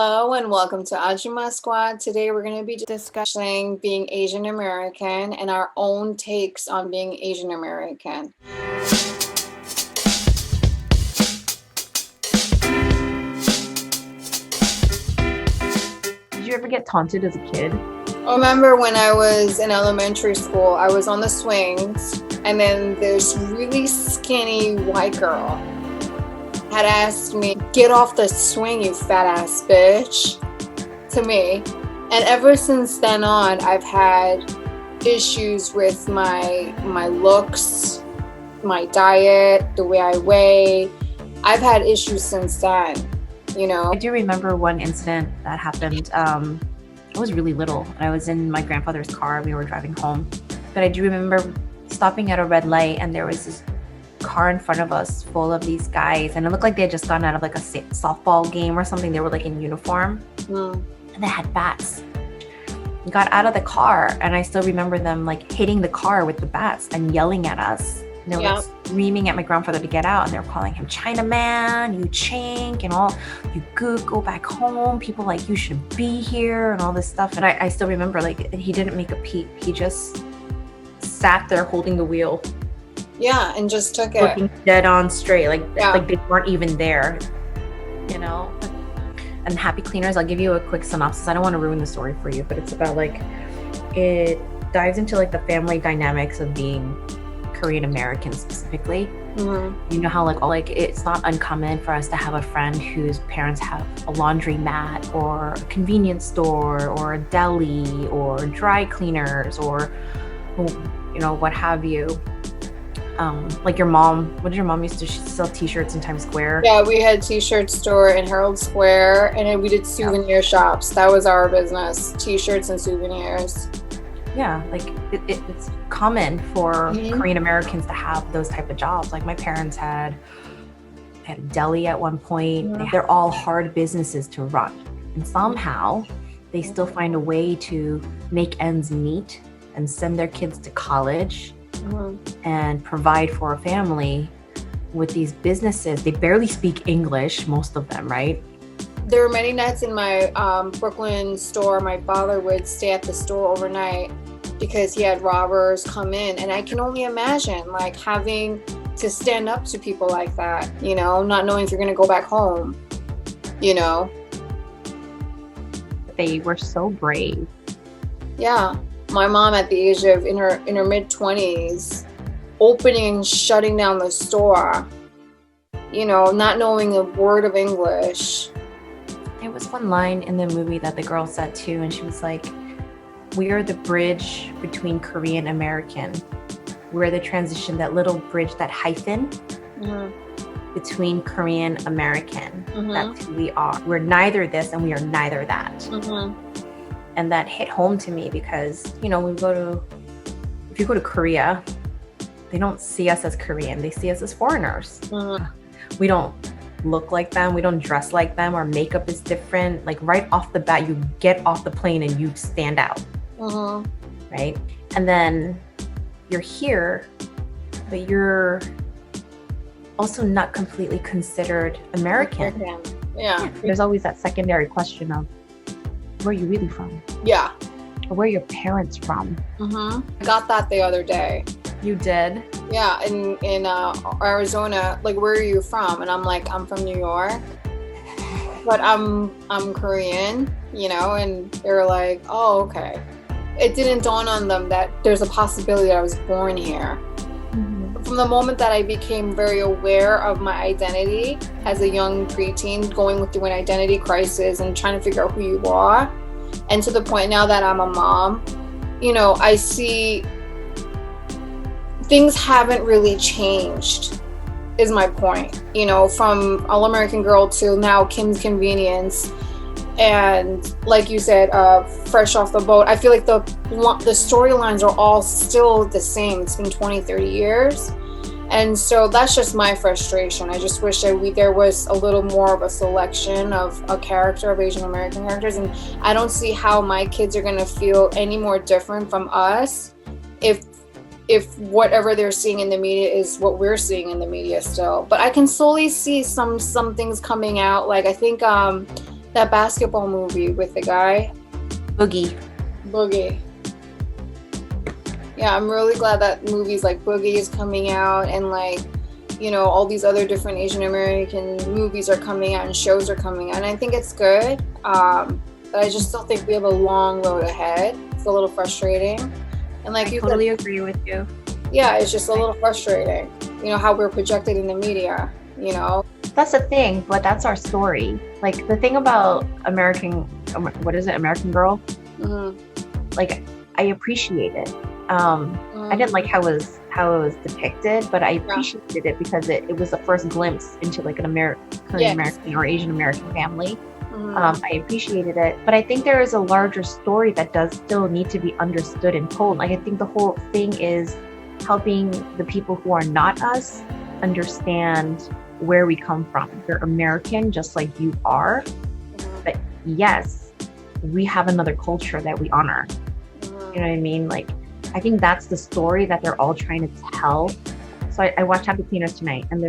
Hello and welcome to Ajuma Squad. Today we're going to be discussing being Asian American and our own takes on being Asian American. Did you ever get taunted as a kid? I remember when I was in elementary school, I was on the swings, and then this really skinny white girl had asked me, "Get off the swing, you fat ass bitch," to me. And ever since then on, I've had issues with my looks, my diet, the way I weigh. I've had issues since then, I do remember one incident that happened. I was really little, and I was in my grandfather's car. We were driving home. But I do remember stopping at a red light, and there was this car in front of us full of these guys, and it looked like they had just gotten out of like a softball game or something. They were like in uniform, and they had bats. We got out of the car, and I still remember them like hitting the car with the bats and yelling at us. And they were like screaming at my grandfather to get out, and they were calling him Chinaman, you chink, and all, you gook, go back home. People like you shouldn't be here, and all this stuff. And I still remember like he didn't make a peep. He just sat there holding the wheel. Yeah, and just took it. Looking dead on straight, like they weren't even there, And Happy Cleaners, I'll give you a quick synopsis. I don't want to ruin the story for you, but it's about like, it dives into like the family dynamics of being Korean American specifically. Mm-hmm. You know how like it's not uncommon for us to have a friend whose parents have a laundromat or a convenience store or a deli or dry cleaners or what have you. Like your mom, what did your mom used to sell t-shirts in Times Square? Yeah, we had a t-shirt store in Herald Square, and then we did souvenir shops. That was our business, t-shirts and souvenirs. Yeah, like it's common for Korean Americans to have those type of jobs. Like my parents had a deli at one point. They're all hard businesses to run, and somehow they still find a way to make ends meet and send their kids to college. And provide for a family with these businesses. They barely speak English, most of them, right? There were many nights in my Brooklyn store, my father would stay at the store overnight because he had robbers come in. And I can only imagine like having to stand up to people like that, not knowing if you're going to go back home, They were so brave. Yeah. My mom at the age of in her mid-20s, opening and shutting down the store, not knowing a word of English. There was one line in the movie that the girl said too, and she was like, "We are the bridge between Korean American. We're the transition, that little bridge, that hyphen between Korean American. That's who we are. We're neither this and we are neither that." And that hit home to me because, if you go to Korea, they don't see us as Korean. They see us as foreigners. We don't look like them. We don't dress like them. Our makeup is different. Like right off the bat, you get off the plane and you stand out. Right? And then you're here, but you're also not completely considered American. Yeah. There's always that secondary question of, where are you really from? Yeah. Or where are your parents from? I got that the other day. You did? Yeah, in Arizona, like, where are you from? And I'm like, I'm from New York, but I'm Korean, and they're like, oh, okay. It didn't dawn on them that there's a possibility that I was born here. From the moment that I became very aware of my identity as a young preteen, going through an identity crisis and trying to figure out who you are, and to the point now that I'm a mom, I see things haven't really changed, is my point. From All American Girl to now Kim's Convenience, and like you said, Fresh Off the Boat. I feel like the storylines are all still the same. It's been 20, 30 years. And so that's just my frustration. I just wish that there was a little more of a selection of a character, of Asian American characters. And I don't see how my kids are going to feel any more different from us if whatever they're seeing in the media is what we're seeing in the media still. But I can slowly see some things coming out. Like I think that basketball movie with the guy. Boogie. Boogie. Yeah, I'm really glad that movies like Boogie is coming out, and like, you know, all these other different Asian American movies are coming out and shows are coming out. And I think it's good. But I just still think we have a long road ahead. It's a little frustrating. And like you totally agree with you. Yeah, it's just a little frustrating. You know, how we're projected in the media, you know? That's the thing, but that's our story. Like the thing about American Girl? Mm-hmm. Like I appreciate it. I didn't like how it was depicted, but I appreciated it because it was the first glimpse into like an Korean American or Asian American family. I appreciated it, but I think there is a larger story that does still need to be understood and told. Like I think the whole thing is helping the people who are not us understand where we come from. You're American just like you are, but yes, we have another culture that we honor. You know what I mean? Like I think that's the story that they're all trying to tell. So I watched Happy Cleaners tonight, and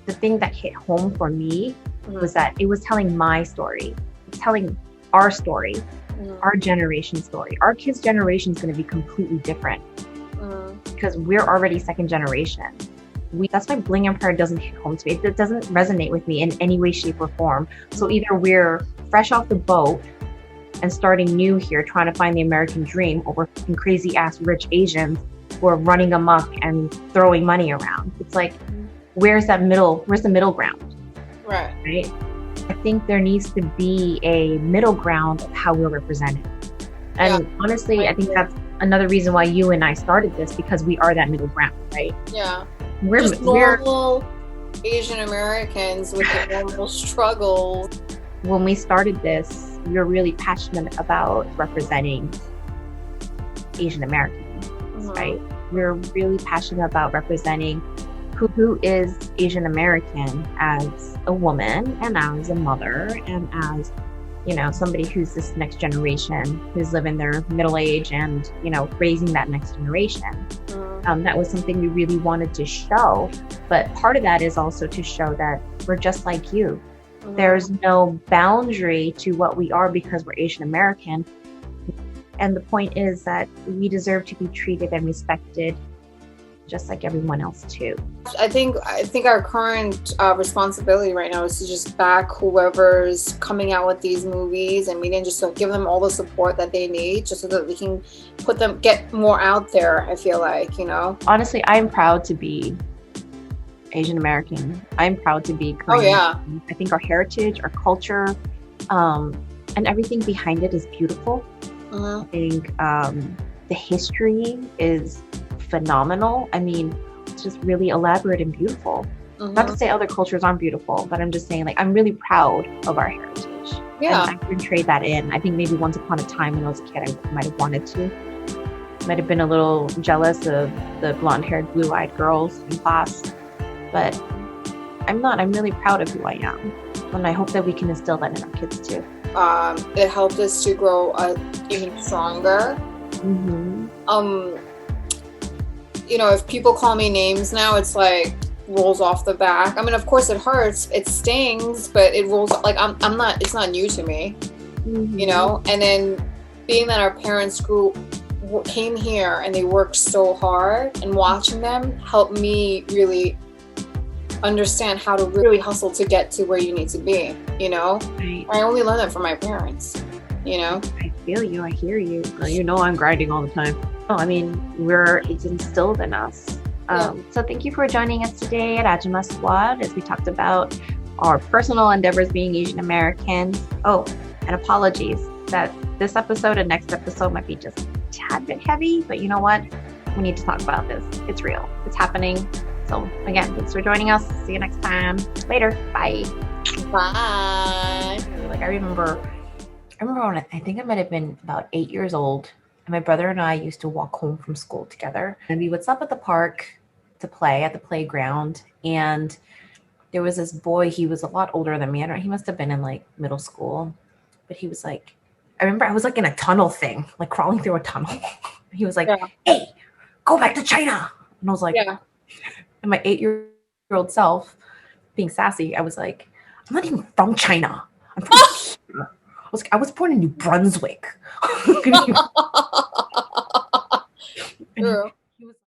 the thing that hit home for me was that it was telling my story. It's telling our story, our generation story. Our kids' generation is going to be completely different because we're already second generation. That's why Bling Empire doesn't hit home to me. It doesn't resonate with me in any way, shape, or form. So either we're fresh off the boat and starting new here, trying to find the American dream, or we're fucking crazy ass rich Asians who are running amok and throwing money around. It's like, where's the middle ground? Right? I think there needs to be a middle ground of how we're represented. And honestly, I think that's another reason why you and I started this, because we are that middle ground, right? Yeah. We're just normal Asian Americans with the normal struggles. When we started this, we were really passionate about representing Asian Americans, right? We're really passionate about representing who is Asian American as a woman and as a mother and as, you know, somebody who's this next generation who's living their middle age and, you know, raising that next generation. That was something we really wanted to show. But part of that is also to show that we're just like you. There's no boundary to what we are because we're Asian American. And the point is that we deserve to be treated and respected just like everyone else too. I think our current responsibility right now is to just back whoever's coming out with these movies and media, and just to give them all the support that they need, just so that we can get more out there. I feel like, you know. Honestly, I'm proud to be Asian American. I'm proud to be Korean. Oh yeah. I think our heritage, our culture, and everything behind it is beautiful. I think the history is phenomenal. I mean, it's just really elaborate and beautiful. Not to say other cultures aren't beautiful, but I'm just saying, like, I'm really proud of our heritage. Yeah. And I can trade that in. I think maybe once upon a time when I was a kid, I might have wanted to. Might have been a little jealous of the blonde-haired, blue-eyed girls in class. But I'm not. I'm really proud of who I am. And I hope that we can instill that in our kids too. It helped us to grow even stronger. You know, if people call me names now, it's like rolls off the back. I mean, of course it hurts, it stings, but it rolls like I'm not. It's not new to me, you know. And then being that our parents came here and they worked so hard, and watching them helped me really understand how to really hustle to get to where you need to be, you know. Right. I only learned that from my parents, you know. I feel you. I hear you. You know, I'm grinding all the time. Oh, I mean, it's instilled in us. So thank you for joining us today at Ajima Squad as we talked about our personal endeavors being Asian American. Oh, and apologies that this episode and next episode might be just a tad bit heavy, but you know what? We need to talk about this. It's real. It's happening. So again, thanks for joining us. See you next time. Later. Bye. Bye. Like I remember when I think I might have been about 8 years old, and my brother and I used to walk home from school together, and we would stop at the park to play at the playground. And there was this boy. He was a lot older than me. He must have been in like middle school, but he was like, I remember I was like in a tunnel thing, like crawling through a tunnel. He was like, "Hey, go back to China," and I was like, And my 8-year-old self, being sassy, I was like, "I'm not even from China. I'm from I was born in New Brunswick. True.